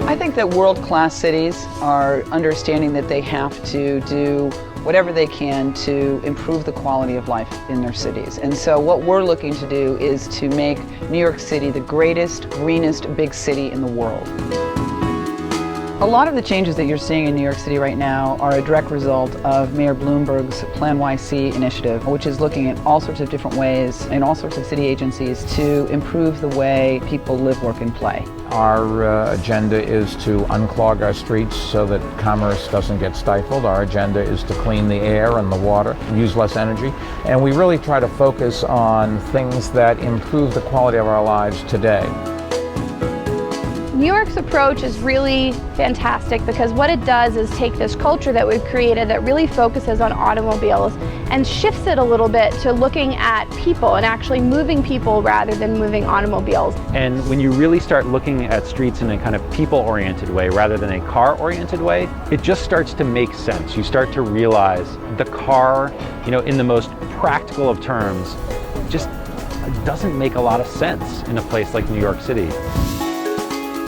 I think that world-class cities are understanding that they have to do whatever they can to improve the quality of life in their cities. And so what we're looking to do is to make New York City the greatest, greenest big city in the world. A lot of the changes that you're seeing in New York City right now are a direct result of Mayor Bloomberg's Plan YC initiative, which is looking at all sorts of different ways and all sorts of city agencies to improve the way people live, work, and play. Our agenda is to unclog our streets so that commerce doesn't get stifled. Our agenda is to clean the air and the water, use less energy, and we really try to focus on things that improve the quality of our lives today. New York's approach is really fantastic because what it does is take this culture that we've created that really focuses on automobiles and shifts it a little bit to looking at people and actually moving people rather than moving automobiles. And when you really start looking at streets in a kind of people-oriented way rather than a car-oriented way, it just starts to make sense. You start to realize the car, in the most practical of terms, just doesn't make a lot of sense in a place like New York City.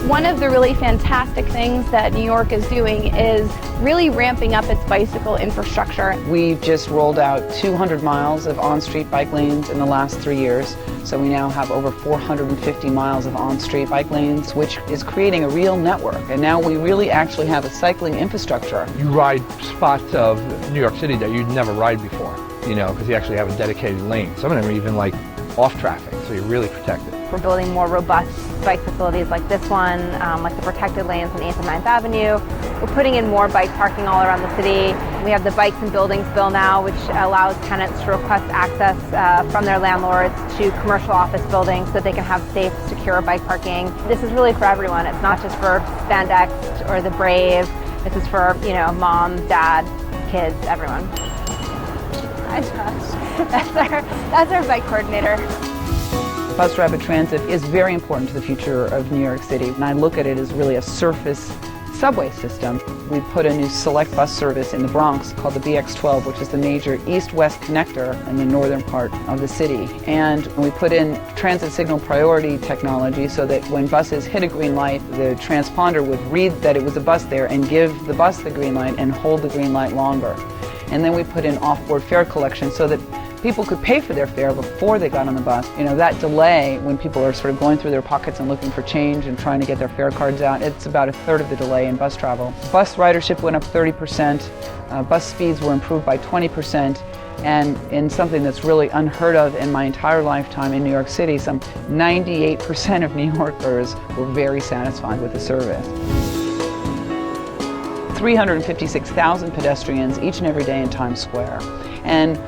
One of the really fantastic things that New York is doing is really ramping up its bicycle infrastructure. We've just rolled out 200 miles of on-street bike lanes in the last 3 years. So we now have over 450 miles of on-street bike lanes, which is creating a real network. And now we really actually have a cycling infrastructure. You ride spots of New York City that you'd never ride before, because you actually have a dedicated lane. Some of them are even like off traffic, so you're really protected. We're building more robust bike facilities like this one, like the protected lanes on 8th and 9th Avenue. We're putting in more bike parking all around the city. We have the Bikes and Buildings bill now, which allows tenants to request access from their landlords to commercial office buildings so that they can have safe, secure bike parking. This is really for everyone. It's not just for spandex or the brave. This is for, mom, dad, kids, everyone. Hi, Josh. That's our bike coordinator. Bus rapid transit is very important to the future of New York City, and I look at it as really a surface subway system. We put a new select bus service in the Bronx called the BX12, which is the major east-west connector in the northern part of the city. And we put in transit signal priority technology so that when buses hit a green light, the transponder would read that it was a bus there and give the bus the green light and hold the green light longer. And then we put in off-board fare collection so that people could pay for their fare before they got on the bus. That delay when people are sort of going through their pockets and looking for change and trying to get their fare cards out, it's about a third of the delay in bus travel. Bus ridership went up 30%, bus speeds were improved by 20%, and in something that's really unheard of in my entire lifetime in New York City, some 98% of New Yorkers were very satisfied with the service. 356,000 pedestrians each and every day in Times Square. And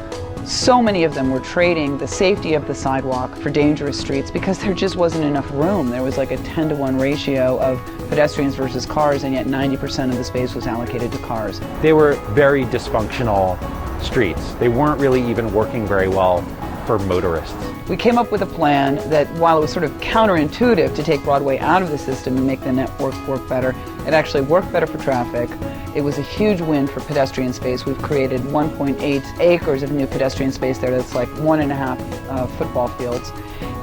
so many of them were trading the safety of the sidewalk for dangerous streets because there just wasn't enough room. There was like a 10-to-1 ratio of pedestrians versus cars, and yet 90% of the space was allocated to cars. They were very dysfunctional streets. They weren't really even working very well for motorists. We came up with a plan that, while it was sort of counterintuitive to take Broadway out of the system and make the network work better, it actually worked better for traffic. It was a huge win for pedestrian space. We've created 1.8 acres of new pedestrian space there. That's like 1.5 football fields.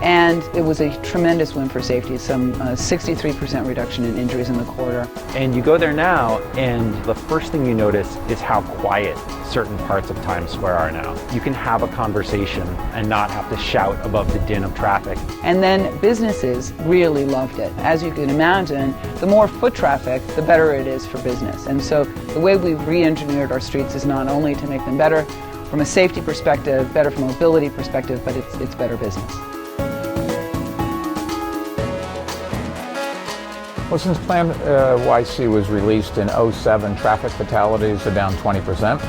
And it was a tremendous win for safety, some 63% reduction in injuries in the corridor. And you go there now, and the first thing you notice is how quiet certain parts of Times Square are now. You can have a conversation and not have to shout above the din of traffic. And then businesses really loved it. As you can imagine, the more foot traffic, the better it is for business. And so the way we've re-engineered our streets is not only to make them better from a safety perspective, better from a mobility perspective, but it's better business. Well, since Plan YC was released in '07, traffic fatalities are down 20%.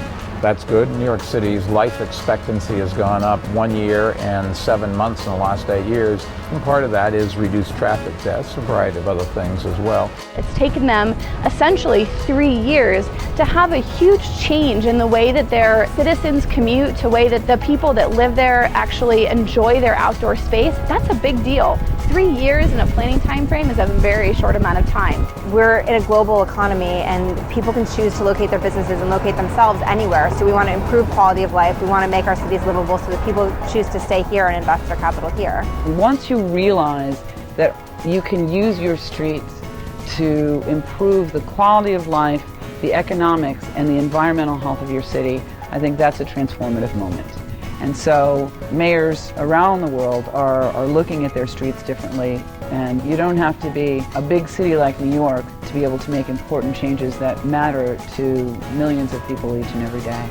That's good. New York City's life expectancy has gone up 1 year and 7 months in the last 8 years. And part of that is reduced traffic deaths, a variety of other things as well. It's taken them essentially 3 years to have a huge change in the way that their citizens commute, to the way that the people that live there actually enjoy their outdoor space. That's a big deal. 3 years in a planning time frame is a very short amount of time. We're in a global economy and people can choose to locate their businesses and locate themselves anywhere. So we want to improve quality of life. We want to make our cities livable so that people choose to stay here and invest their capital here. Once you realize that you can use your streets to improve the quality of life, the economics, and the environmental health of your city, I think that's a transformative moment. And so mayors around the world are looking at their streets differently, and you don't have to be a big city like New York to be able to make important changes that matter to millions of people each and every day.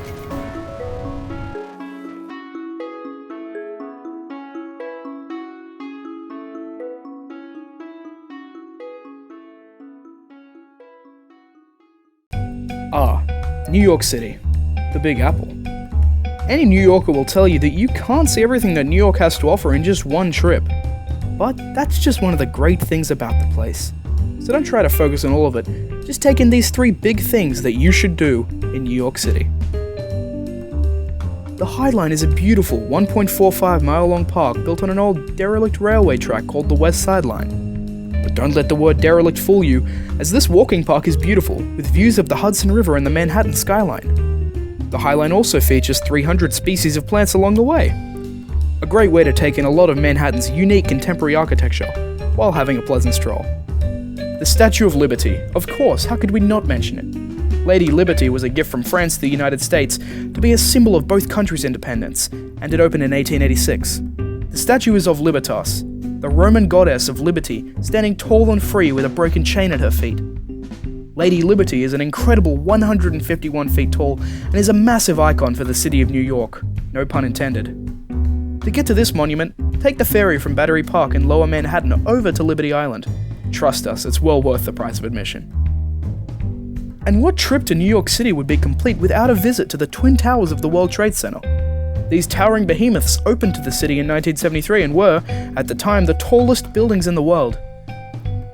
New York City, the Big Apple. Any New Yorker will tell you that you can't see everything that New York has to offer in just one trip. But that's just one of the great things about the place. So don't try to focus on all of it, just take in these 3 big things that you should do in New York City. The High Line is a beautiful 1.45 mile long park built on an old derelict railway track called the West Side Line. But don't let the word derelict fool you, as this walking park is beautiful, with views of the Hudson River and the Manhattan skyline. The High Line also features 300 species of plants along the way. A great way to take in a lot of Manhattan's unique contemporary architecture, while having a pleasant stroll. The Statue of Liberty, of course, how could we not mention it? Lady Liberty was a gift from France to the United States to be a symbol of both countries' independence, and it opened in 1886. The statue is of Libertas, the Roman goddess of liberty, standing tall and free with a broken chain at her feet. Lady Liberty is an incredible 151 feet tall and is a massive icon for the city of New York, no pun intended. To get to this monument, take the ferry from Battery Park in Lower Manhattan over to Liberty Island. Trust us, it's well worth the price of admission. And what trip to New York City would be complete without a visit to the Twin Towers of the World Trade Center? These towering behemoths opened to the city in 1973 and were, at the time, the tallest buildings in the world.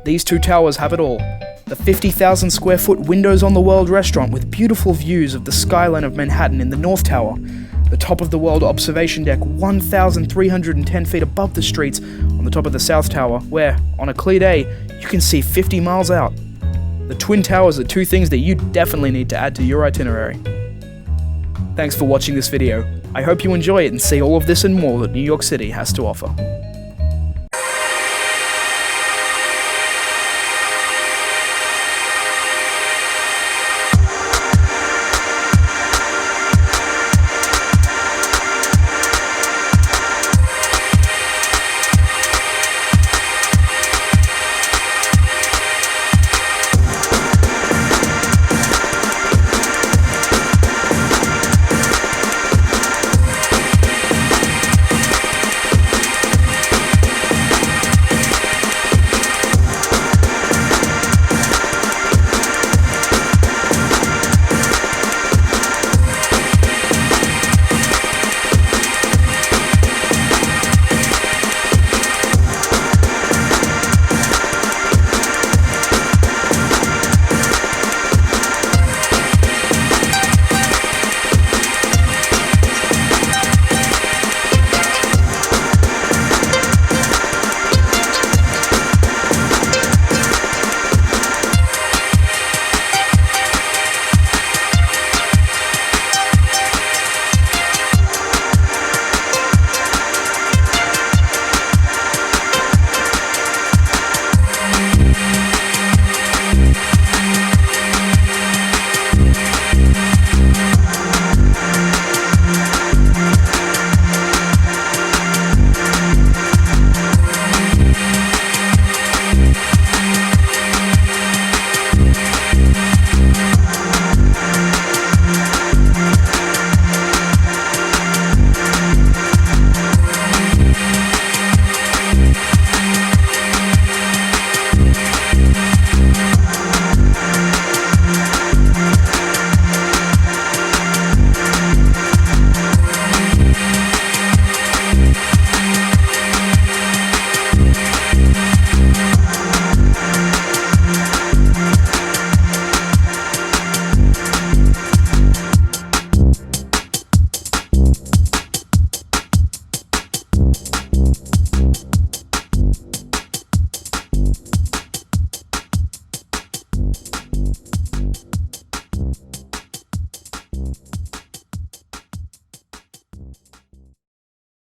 These 2 towers have it all. The 50,000 square foot Windows on the World restaurant with beautiful views of the skyline of Manhattan in the North Tower. The top of the world observation deck 1,310 feet above the streets on the top of the South Tower, where, on a clear day, you can see 50 miles out. The Twin Towers are 2 things that you definitely need to add to your itinerary. Thanks for watching this video. I hope you enjoy it and see all of this and more that New York City has to offer.